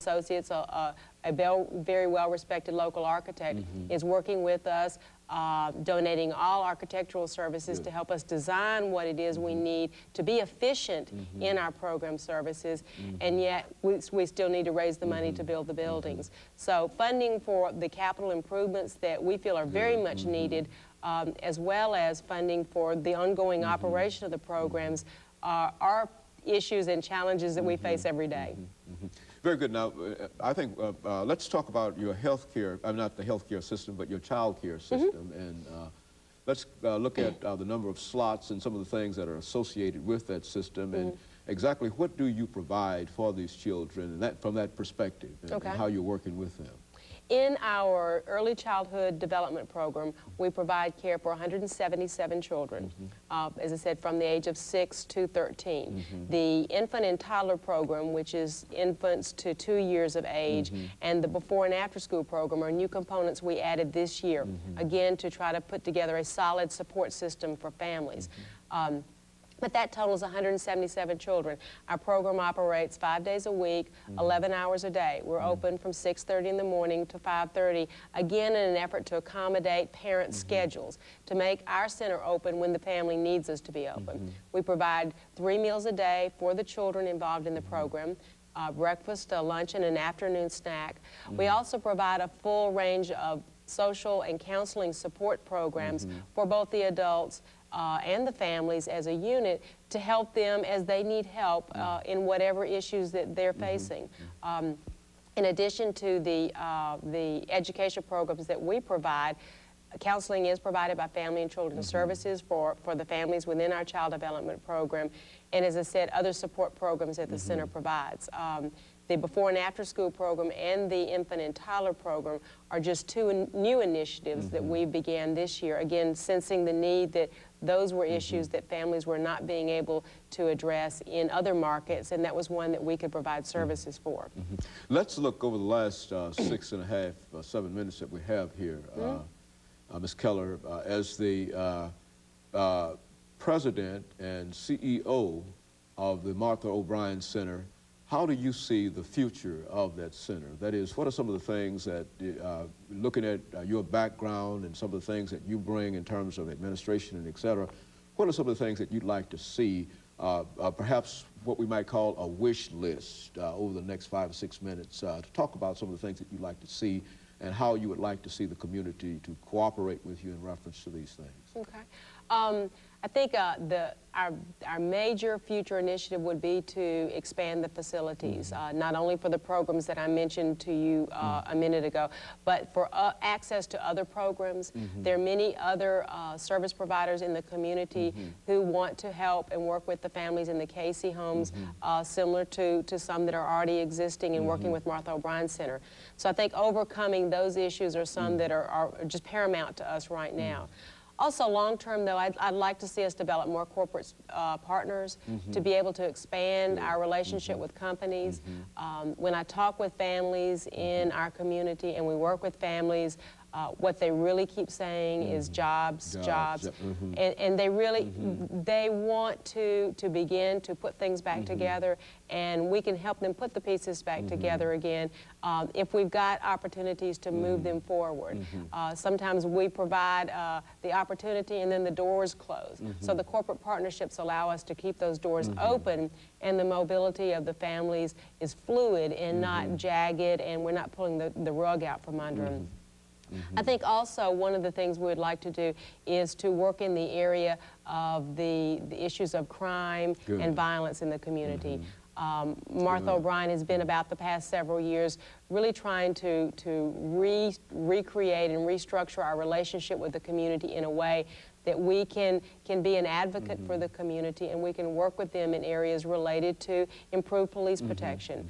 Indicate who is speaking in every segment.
Speaker 1: Associates, a very well-respected local architect, is working with us, donating all architectural services to help us design what it is we need to be efficient in our program services, and yet we still need to raise the money to build the buildings. So funding for the capital improvements that we feel are very much needed, as well as funding for the ongoing operation of the programs, are issues and challenges that we face every day.
Speaker 2: Very good. Now, I think let's talk about your health care, not the health care system, but your child care system. And let's look at the number of slots and some of the things that are associated with that system, and exactly what do you provide for these children, and from that perspective, and how you're working with them.
Speaker 1: In our early childhood development program, we provide care for 177 children, as I said, from the age of 6 to 13. The infant and toddler program, which is infants to 2 years of age, and the before and after school program are new components we added this year, again, to try to put together a solid support system for families. But that totals 177 children. Our program operates 5 days a week, 11 hours a day. We're open from 6:30 in the morning to 5:30, again in an effort to accommodate parents' schedules, to make our center open when the family needs us to be open. We provide 3 meals a day for the children involved in the program. Breakfast, a lunch, and an afternoon snack. We also provide a full range of social and counseling support programs for both the adults and the families as a unit to help them as they need help in whatever issues that they're facing. In addition to the education programs that we provide, counseling is provided by Family and Children's Services for the families within our child development program. And as I said, other support programs that the center provides. The before and after school program and the infant and toddler program are just 2 new initiatives that we began this year, again, sensing the need that those were issues that families were not being able to address in other markets, and that was one that we could provide services for.
Speaker 2: Let's look over the last 6.5, 7 minutes that we have here, Ms. Keller, as the president and CEO of the Martha O'Brien Center. How do you see the future of that center? That is, what are some of the things that, looking at your background and some of the things that you bring in terms of administration and et cetera, what are some of the things that you'd like to see, perhaps what we might call a wish list over the next 5 or 6 minutes, to talk about some of the things that you'd like to see and how you would like to see the community to cooperate with you in reference to these things?
Speaker 1: Okay. I think our major future initiative would be to expand the facilities, not only for the programs that I mentioned to you a minute ago, but for access to other programs. There are many other service providers in the community who want to help and work with the families in the Casey homes, similar to some that are already existing and working with Martha O'Brien Center. So I think overcoming those issues are some that are just paramount to us right now. Also, long-term, though, I'd like to see us develop more corporate partners to be able to expand our relationship with companies. When I talk with families in our community and we work with families, what they really keep saying is jobs. And they really, they want to begin to put things back together, and we can help them put the pieces back together again if we've got opportunities to move them forward. Sometimes we provide the opportunity and then the doors close. So the corporate partnerships allow us to keep those doors open, and the mobility of the families is fluid and not jagged, and we're not pulling the rug out from under them. I think also one of the things we would like to do is to work in the area of the issues of crime and violence in the community. Martha O'Brien has been about the past several years really trying to recreate and restructure our relationship with the community in a way that we can be an advocate for the community, and we can work with them in areas related to improved police protection,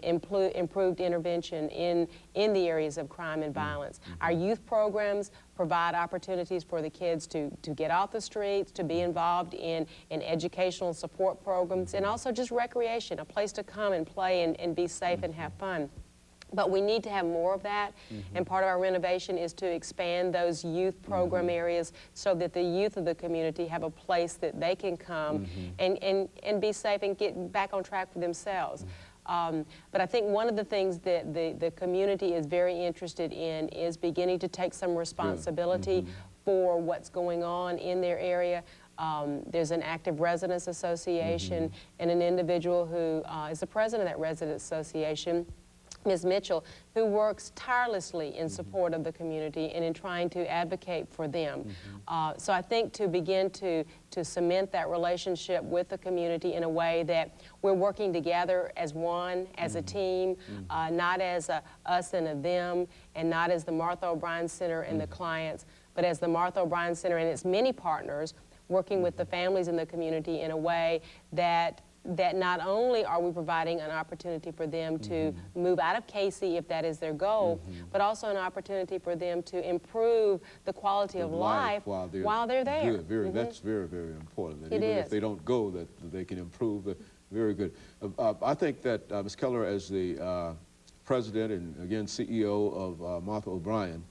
Speaker 1: improved intervention in the areas of crime and violence. Our youth programs provide opportunities for the kids to get off the streets, to be involved in educational support programs, and also just recreation, a place to come and play and be safe and have fun. But we need to have more of that, and part of our renovation is to expand those youth program areas so that the youth of the community have a place that they can come and be safe and get back on track for themselves. But I think one of the things that the community is very interested in is beginning to take some responsibility for what's going on in their area. There's an active residents association and an individual who is the president of that residents association, Ms. Mitchell, who works tirelessly in support of the community and in trying to advocate for them. So I think to begin to cement that relationship with the community in a way that we're working together as one, as a team, not as a us and a them, and not as the Martha O'Brien Center and the clients, but as the Martha O'Brien Center and its many partners, working with the families in the community in a way that not only are we providing an opportunity for them to move out of Casey if that is their goal, but also an opportunity for them to improve the quality of life while they're there.
Speaker 2: Good. That's very, very important. That
Speaker 1: It
Speaker 2: even
Speaker 1: is.
Speaker 2: if they don't go, that they can improve. Very good. I think that Ms. Keller, as the president and again CEO of Martha O'Brien,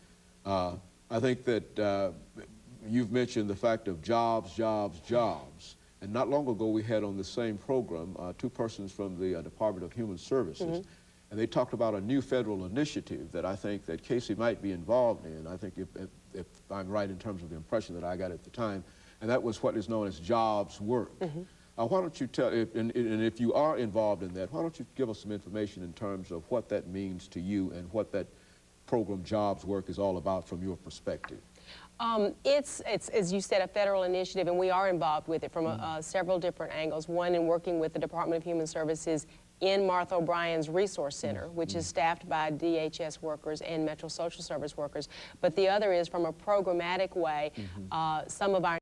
Speaker 2: I think that you've mentioned the fact of jobs, jobs, jobs. And not long ago, we had on the same program two persons from the Department of Human Services, and they talked about a new federal initiative that I think that Casey might be involved in. I think if I'm right in terms of the impression that I got at the time, and that was what is known as jobs work. Why don't you tell, and if you are involved in that, why don't you give us some information in terms of what that means to you and what that program jobs work is all about from your perspective?
Speaker 1: It's, as you said, a federal initiative, and we are involved with it from several different angles. One, in working with the Department of Human Services in Martha O'Brien's Resource Center, which is staffed by DHS workers and Metro Social Service workers. But the other is from a programmatic way, some of our